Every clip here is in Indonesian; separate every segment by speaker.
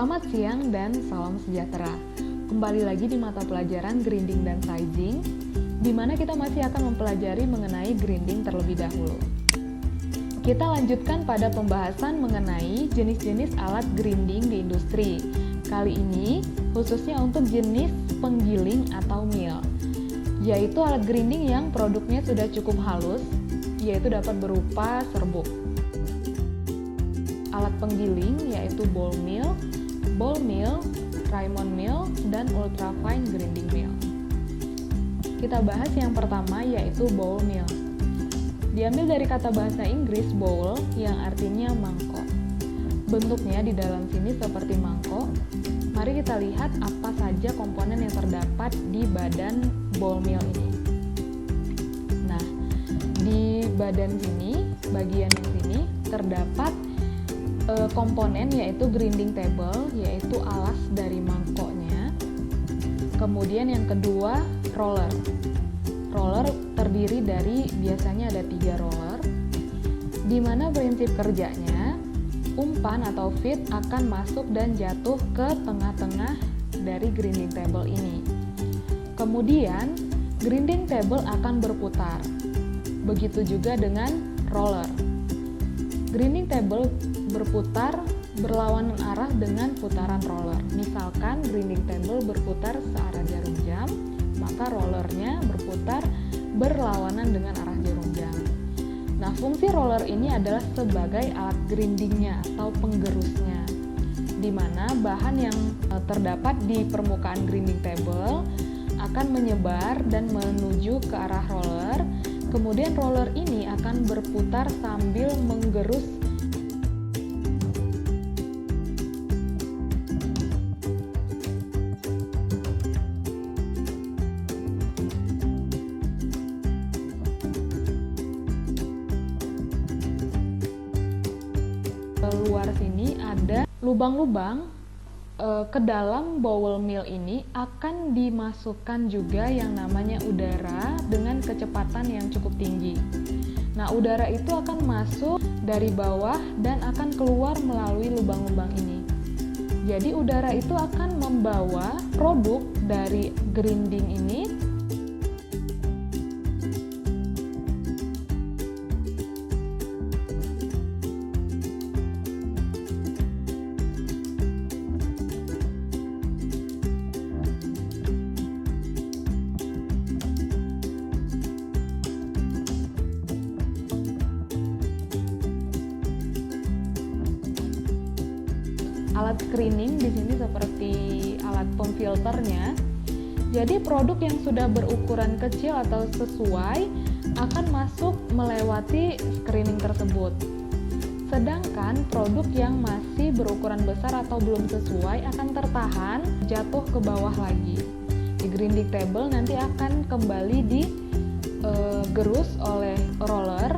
Speaker 1: Selamat siang dan salam sejahtera. Kembali lagi di mata pelajaran grinding dan sizing, di mana kita masih akan mempelajari mengenai grinding terlebih dahulu. Kita lanjutkan pada pembahasan mengenai jenis-jenis alat grinding di industri. Kali ini khususnya untuk jenis penggiling atau mill, yaitu alat grinding yang produknya sudah cukup halus, yaitu dapat berupa serbuk. Alat penggiling yaitu ball mill, Raymond mill, dan ultrafine grinding mill. Kita bahas yang pertama yaitu ball mill. Diambil dari kata bahasa Inggris bowl yang artinya mangkok. Bentuknya di dalam sini seperti mangkok. Mari kita lihat apa saja komponen yang terdapat di badan ball mill ini. Nah, di badan sini, bagian yang sini terdapat komponen yaitu grinding table, yaitu alas dari mangkoknya. Kemudian yang kedua roller. Roller terdiri dari biasanya ada 3 roller, di mana prinsip kerjanya umpan atau feed akan masuk dan jatuh ke tengah-tengah dari grinding table ini. Kemudian grinding table akan berputar. Begitu juga dengan roller. Grinding table berputar berlawanan arah dengan putaran roller. Misalkan grinding table berputar searah jarum jam, maka rollernya berputar berlawanan dengan arah jarum jam. Nah, fungsi roller ini adalah sebagai alat grindingnya atau penggerusnya, di mana bahan yang terdapat di permukaan grinding table akan menyebar dan menuju ke arah roller. Kemudian roller ini akan berputar sambil menggerus luar sini ada lubang-lubang. Ke dalam bowl mill ini akan dimasukkan juga yang namanya udara dengan kecepatan yang cukup tinggi. Nah, udara itu akan masuk dari bawah dan akan keluar melalui lubang-lubang ini. Jadi udara itu akan membawa produk dari grinding ini alat screening di sini seperti alat pemfilternya. Jadi produk yang sudah berukuran kecil atau sesuai akan masuk melewati screening tersebut. Sedangkan produk yang masih berukuran besar atau belum sesuai akan tertahan jatuh ke bawah lagi. Di grinding table nanti akan kembali digerus oleh roller.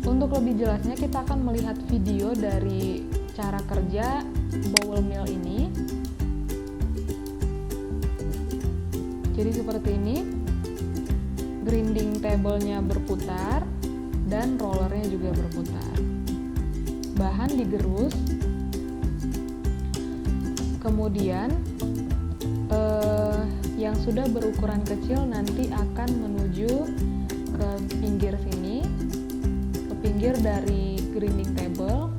Speaker 1: Untuk lebih jelasnya kita akan melihat video dari cara kerja bowl mill ini. Jadi seperti ini, grinding table-nya berputar dan rollernya juga berputar. Bahan digerus, kemudian yang sudah berukuran kecil nanti akan menuju ke pinggir sini, pinggir dari grinding table.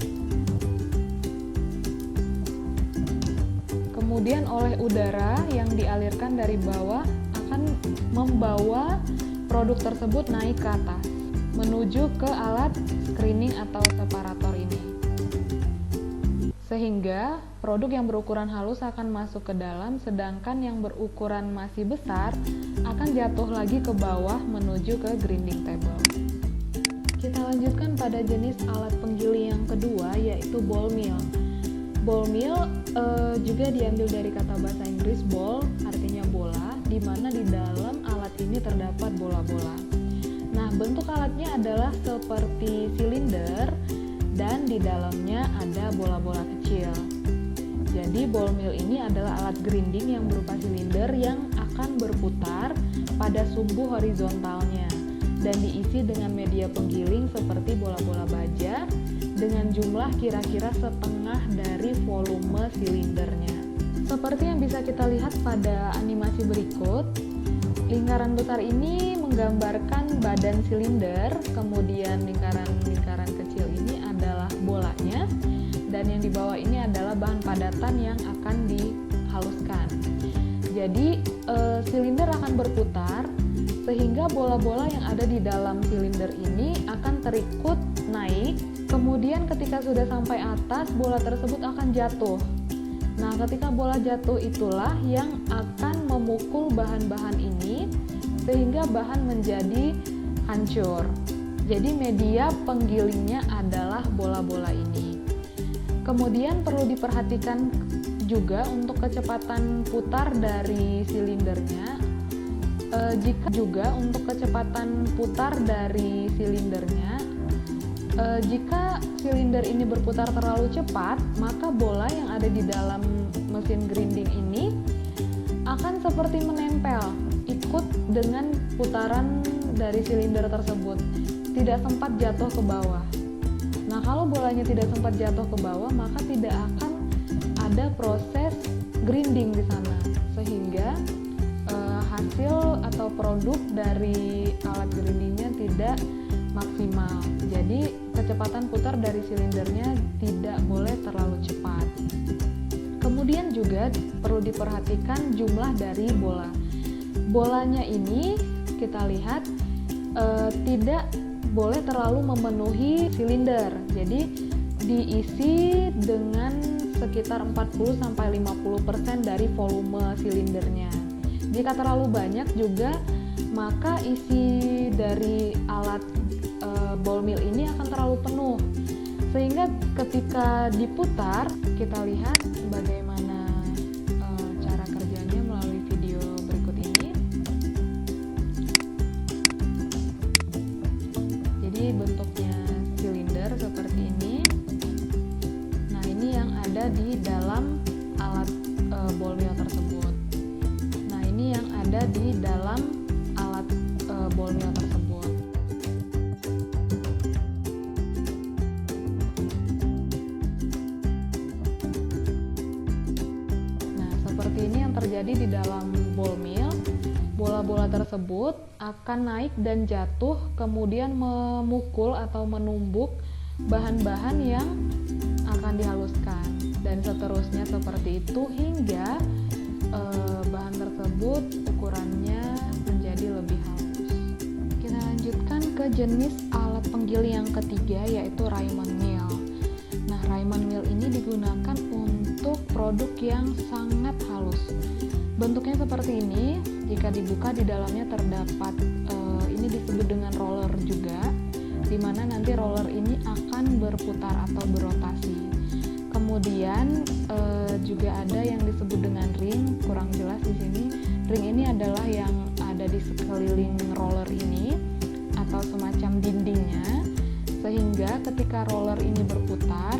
Speaker 1: Kemudian oleh udara yang dialirkan dari bawah akan membawa produk tersebut naik ke atas menuju ke alat screening atau separator ini, sehingga produk yang berukuran halus akan masuk ke dalam, sedangkan yang berukuran masih besar akan jatuh lagi ke bawah menuju ke grinding table. Kita lanjutkan pada jenis alat penggiling yang kedua, yaitu ball mill. Ball mill juga diambil dari kata bahasa Inggris ball, artinya bola, di mana di dalam alat ini terdapat bola-bola. Nah, bentuk alatnya adalah seperti silinder dan di dalamnya ada bola-bola kecil. Jadi ball mill ini adalah alat grinding yang berupa silinder yang akan berputar pada sumbu horizontalnya dan diisi dengan media penggiling seperti bola-bola baja dengan jumlah kira-kira setengah dari volume silindernya. Seperti yang bisa kita lihat pada animasi berikut, lingkaran besar ini menggambarkan badan silinder, kemudian lingkaran kecil ini adalah bolanya, dan yang di bawah ini adalah bahan padatan yang akan dihaluskan. Jadi silinder akan berputar sehingga bola-bola yang ada di dalam silinder ini akan terikut naik. Kemudian ketika sudah sampai atas, bola tersebut akan jatuh. Nah, ketika bola jatuh itulah yang akan memukul bahan-bahan ini sehingga bahan menjadi hancur. Jadi media penggilingnya adalah bola-bola ini. Kemudian perlu diperhatikan juga untuk kecepatan putar dari silindernya. Jika silinder ini berputar terlalu cepat, maka bola yang ada di dalam mesin grinding ini akan seperti menempel, ikut dengan putaran dari silinder tersebut, tidak sempat jatuh ke bawah. Nah, kalau bolanya tidak sempat jatuh ke bawah, maka tidak akan ada proses grinding di sana, sehingga hasil atau produk dari alat grindingnya tidak maksimal. Jadi kecepatan putar dari silindernya tidak boleh terlalu cepat. Kemudian juga perlu diperhatikan jumlah dari bola. Bolanya ini kita lihat tidak boleh terlalu memenuhi silinder. Jadi diisi dengan sekitar 40-50% dari volume silindernya. Jika terlalu banyak juga, maka isi dari alat ball mill ini akan terlalu penuh. Sehingga ketika diputar, kita lihat bagaimana cara kerjanya melalui video berikut ini. Jadi bentuknya silinder seperti ini. Nah, ini yang ada di dalam alat ball mill tersebut. Nah, ini yang ada di dalam alat ball mill tersebut. Nah, seperti ini yang terjadi di dalam ball mill. Bola-bola tersebut akan naik dan jatuh, kemudian memukul atau menumbuk bahan-bahan yang akan dihaluskan, dan seterusnya seperti itu hingga bahan tersebut ukurannya menjadi lebih halus. Kita lanjutkan ke jenis alat penggiling yang ketiga, yaitu Raymond mill. Nah, Raymond mill ini digunakan untuk produk yang sangat halus. Bentuknya seperti ini. Jika dibuka, di dalamnya terdapat ini disebut dengan roller juga, di mana nanti roller ini akan berputar atau berotasi. Kemudian juga ada yang disebut dengan ring, kurang jelas di sini. Ring ini adalah yang ada di sekeliling roller ini atau semacam dindingnya, sehingga ketika roller ini berputar,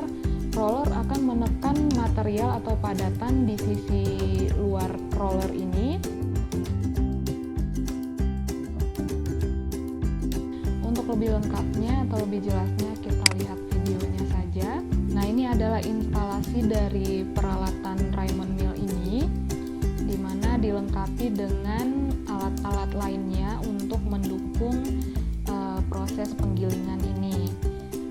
Speaker 1: roller akan menekan material atau padatan di sisi luar roller ini. Untuk lebih lengkapnya atau lebih jelasnya, kita lihat videonya saja. Nah, ini adalah instalasi dari peralatan Raymond mill ini, di mana dilengkapi dengan alat-alat lainnya untuk mendukung proses penggilingan ini.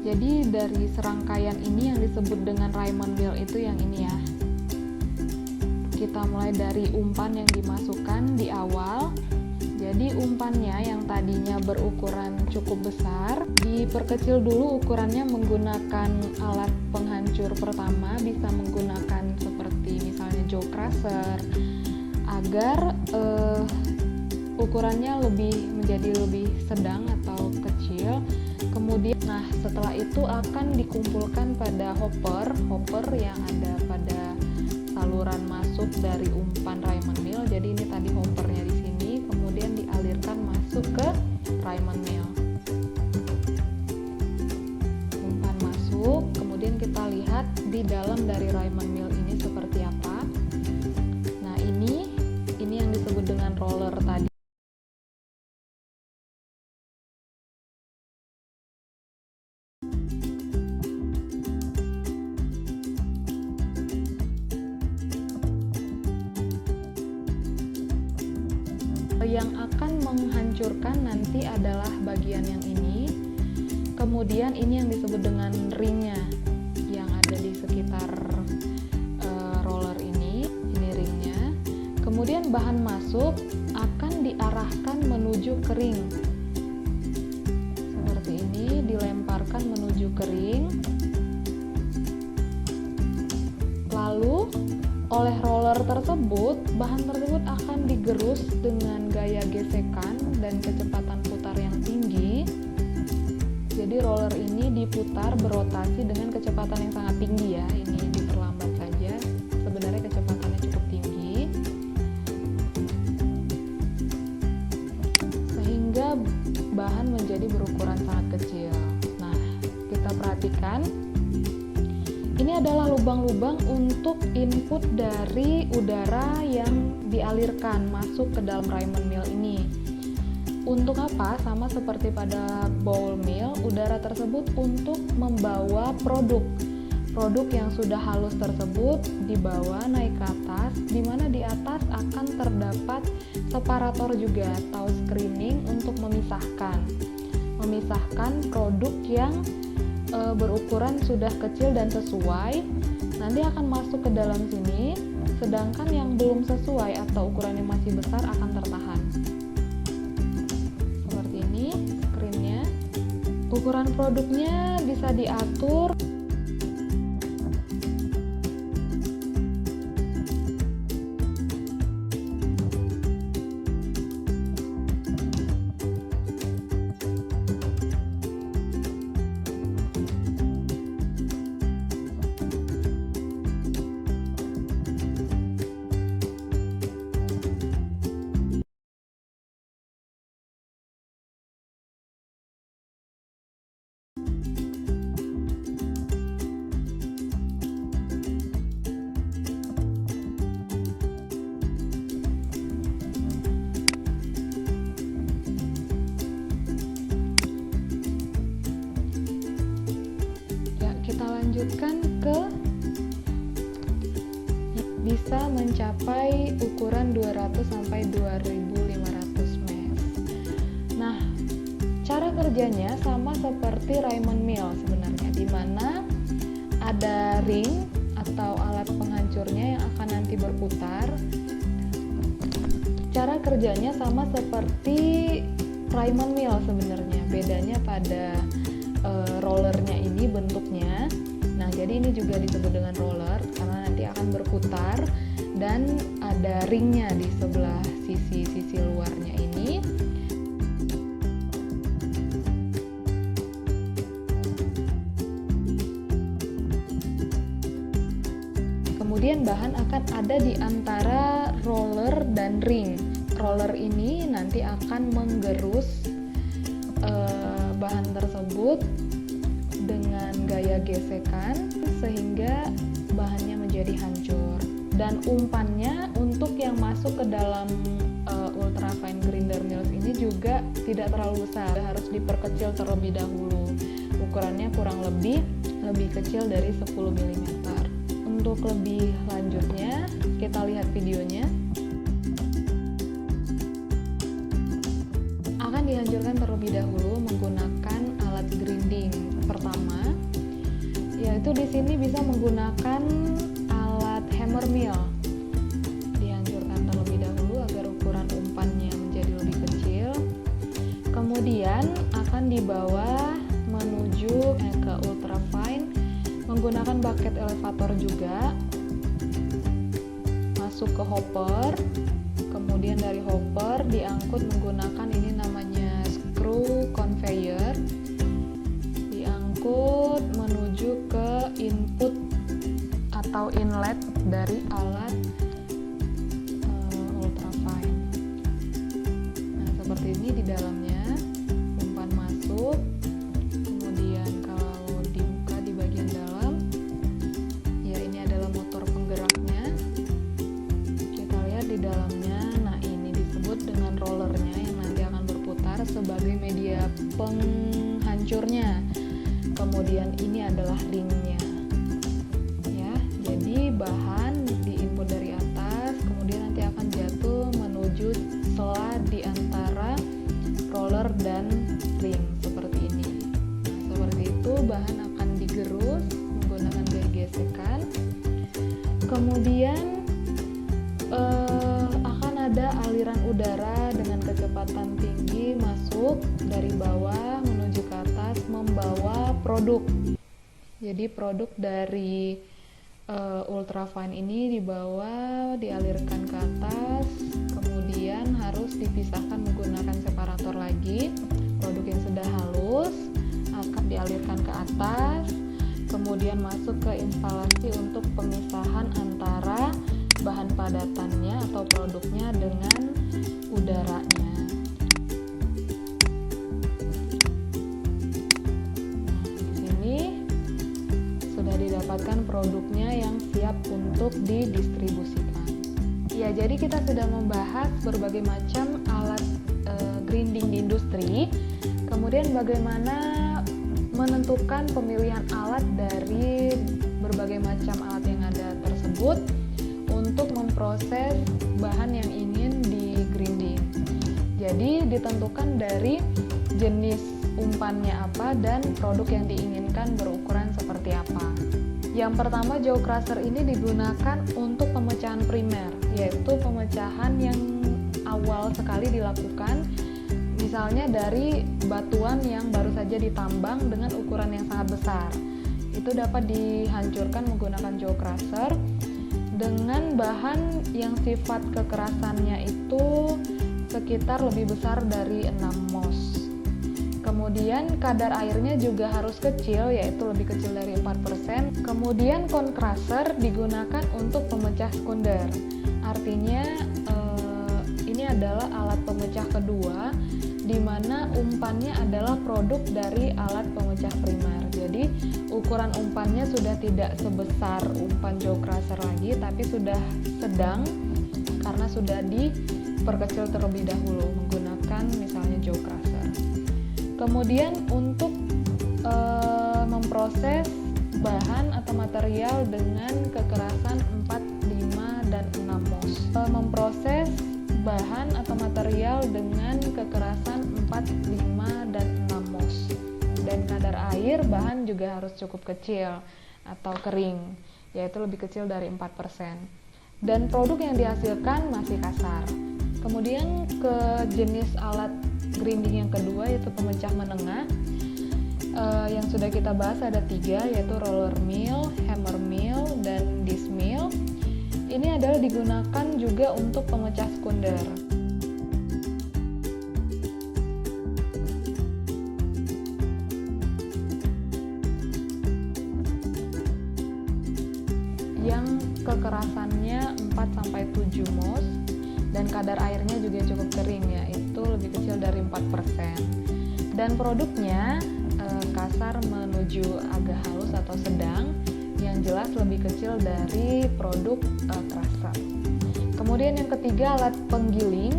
Speaker 1: Jadi dari serangkaian ini yang disebut dengan Raymond mill itu yang ini ya. Kita mulai dari umpan yang dimasukkan di awal. Jadi umpannya yang tadinya berukuran cukup besar, diperkecil dulu ukurannya menggunakan alat penghancur pertama, bisa menggunakan seperti misalnya jaw crusher, agar ukurannya menjadi lebih sedang atau kecil. Kemudian, setelah itu akan dikumpulkan pada hopper yang ada pada saluran masuk dari umpan Raymond mill. Jadi ini tadi hoppernya di sini, kemudian dialirkan masuk ke Raymond mill. Umpan masuk, kemudian kita lihat di dalam dari Raymond mill ini seperti Yang akan menghancurkan nanti adalah bagian yang ini. Kemudian ini yang disebut dengan ringnya yang ada di sekitar roller ini ringnya. Kemudian bahan masuk akan diarahkan menuju ke ring. Seperti ini, dilemparkan menuju ke ring. Lalu oleh roller tersebut, bahan tersebut akan digerus dengan gaya gesekan dan kecepatan putar yang tinggi. Jadi roller ini diputar berotasi dengan kecepatan yang sangat tinggi ya. Ini diperlambat saja. Sebenarnya kecepatannya cukup tinggi. Sehingga bahan menjadi berukuran sangat kecil. Nah, kita perhatikan. Ini adalah lubang-lubang untuk input dari udara yang dialirkan masuk ke dalam Raymond Mill ini. Untuk apa? Sama seperti pada ball mill, udara tersebut untuk membawa produk yang sudah halus tersebut dibawa naik ke atas, di mana di atas akan terdapat separator juga atau screening untuk memisahkan produk yang berukuran sudah kecil dan sesuai, nanti akan masuk ke dalam sini, sedangkan yang belum sesuai atau ukurannya masih besar akan tertahan. Seperti ini screennya. Ukuran produknya bisa diatur. Lanjutkan ke bisa mencapai ukuran 200 sampai 2500 mesh. Nah, cara kerjanya sama seperti Raymond Mill sebenarnya, di mana ada ring atau alat penghancurnya yang akan nanti berputar. Cara kerjanya sama seperti Raymond Mill sebenarnya, bedanya pada rollernya ini bentuknya. Nah, jadi ini juga disebut dengan roller karena nanti akan berputar dan ada ringnya di sebelah sisi luarnya ini. Kemudian bahan akan ada di antara roller dan ring. Roller ini nanti akan menggerus bahan tersebut dengan gaya gesekan sehingga bahannya menjadi hancur. Dan umpannya untuk yang masuk ke dalam ultra fine grinder mills ini juga tidak terlalu besar, harus diperkecil terlebih dahulu. Ukurannya kurang lebih kecil dari 10 mm. Untuk lebih lanjutnya kita lihat videonya. Akan dihancurkan terlebih dahulu menggunakan alat grinding pertama, yaitu di sini bisa menggunakan alat hammer mill. Dihancurkan terlebih dahulu agar ukuran umpannya menjadi lebih kecil. Kemudian akan dibawa menuju ke ultra fine menggunakan bucket elevator juga, masuk ke hopper. Kemudian dari hopper diangkut menggunakan ini namanya screw conveyor, diangkut menuju ke input atau inlet dari alat ultrafine. Nah, seperti ini di dalamnya umpan masuk. Kemudian kalau dibuka di bagian dalam, ya ini adalah motor penggeraknya. Kita lihat di dalamnya. Nah, ini disebut dengan rollernya yang nanti akan berputar sebagai media penghancurnya. Kemudian ini adalah ringnya. Ya, jadi bahan diinput dari atas, kemudian nanti akan jatuh menuju sela di dan ring seperti ini. Nah, seperti itu bahan akan digerus menggunakan gaya gesekan. Kemudian akan ada aliran udara dengan kecepatan tinggi masuk dari bawah menuju ke atas membawa produk. Jadi produk dari ultrafine ini dibawa, dialirkan ke atas, kemudian harus dipisahkan menggunakan separator lagi. Produk yang sudah halus akan dialirkan ke atas, kemudian masuk ke instalasi untuk pemisahan antara bahan padatannya atau produknya dengan udaranya. Di sini sudah didapatkan produknya yang siap untuk didistribusikan. Ya, jadi kita sudah membahas berbagai macam alat grinding di industri. Kemudian bagaimana menentukan pemilihan alat dari berbagai macam alat yang ada tersebut untuk memproses bahan yang ingin di grinding. Jadi ditentukan dari jenis umpannya apa dan produk yang diinginkan berukuran seperti apa. Yang pertama, jaw crusher ini digunakan untuk pemecahan primer, yaitu pemecahan yang awal sekali dilakukan, misalnya dari batuan yang baru saja ditambang dengan ukuran yang sangat besar. Itu dapat dihancurkan menggunakan jaw crusher dengan bahan yang sifat kekerasannya itu sekitar lebih besar dari 6 mos. Kemudian kadar airnya juga harus kecil, yaitu lebih kecil dari 4%. Kemudian cone crusher digunakan untuk pemecah sekunder. Artinya ini adalah alat pemecah kedua di mana umpannya adalah produk dari alat pemecah primer. Jadi ukuran umpannya sudah tidak sebesar umpan jaw crusher lagi, tapi sudah sedang karena sudah diperkecil terlebih dahulu menggunakan misalnya jaw crusher. Kemudian untuk memproses bahan atau material dengan kekerasan 4, 5, dan 6 mos. Memproses bahan atau material dengan kekerasan 4, 5, dan 6 mos. Dan kadar air bahan juga harus cukup kecil atau kering, yaitu lebih kecil dari 4%. Dan produk yang dihasilkan masih kasar. Kemudian ke jenis alat grinding yang kedua, yaitu pemecah menengah. Yang sudah kita bahas ada 3, yaitu roller mill, hammer mill, dan disc mill. Ini adalah digunakan juga untuk pemecah sekunder. Yang kekerasannya 4-7 mos dan kadar airnya juga cukup kering, yaitu lebih kecil dari 4%. Dan produknya kasar menuju agak halus atau sedang, yang jelas lebih kecil dari produk crusher. Kemudian yang ketiga, alat penggiling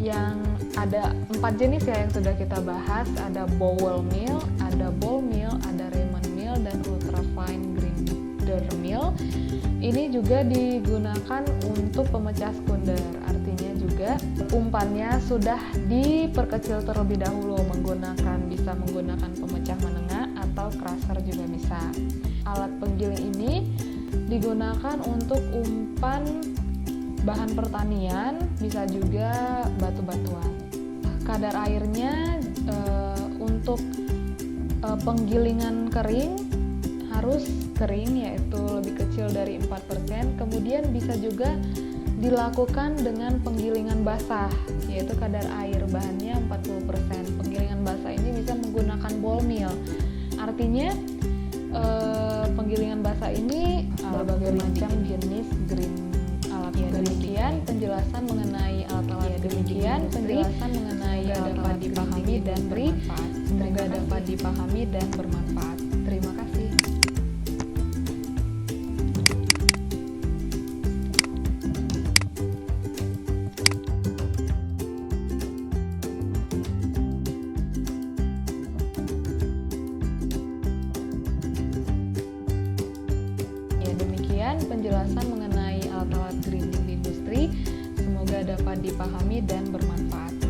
Speaker 1: yang ada 4 jenis ya yang sudah kita bahas. Ada bowl mill, ada ball mill, ada Raymond mill, dan ultrafine grinder mill. Ini juga digunakan untuk pemecah sekunder. Artinya juga umpannya sudah diperkecil terlebih dahulu bisa menggunakan pemecah menengah atau crusher juga bisa. Alat penggiling ini digunakan untuk umpan bahan pertanian, bisa juga batu-batuan. Kadar airnya untuk penggilingan kering harus kering, yaitu lebih kecil dari 4%. Kemudian bisa juga dilakukan dengan penggilingan basah, yaitu kadar air bahannya 40%. Penggilingan basah ini bisa menggunakan ball mill. Artinya penggilingan basah ini berbagai macam jenis alatnya. Demikian penjelasan mengenai alat-alat dapat dipahami dan bermanfaat. Semoga dapat dipahami dan bermanfaat. Terima kasih. Penjelasan mengenai alat-alat grinding di industri, semoga dapat dipahami dan bermanfaat.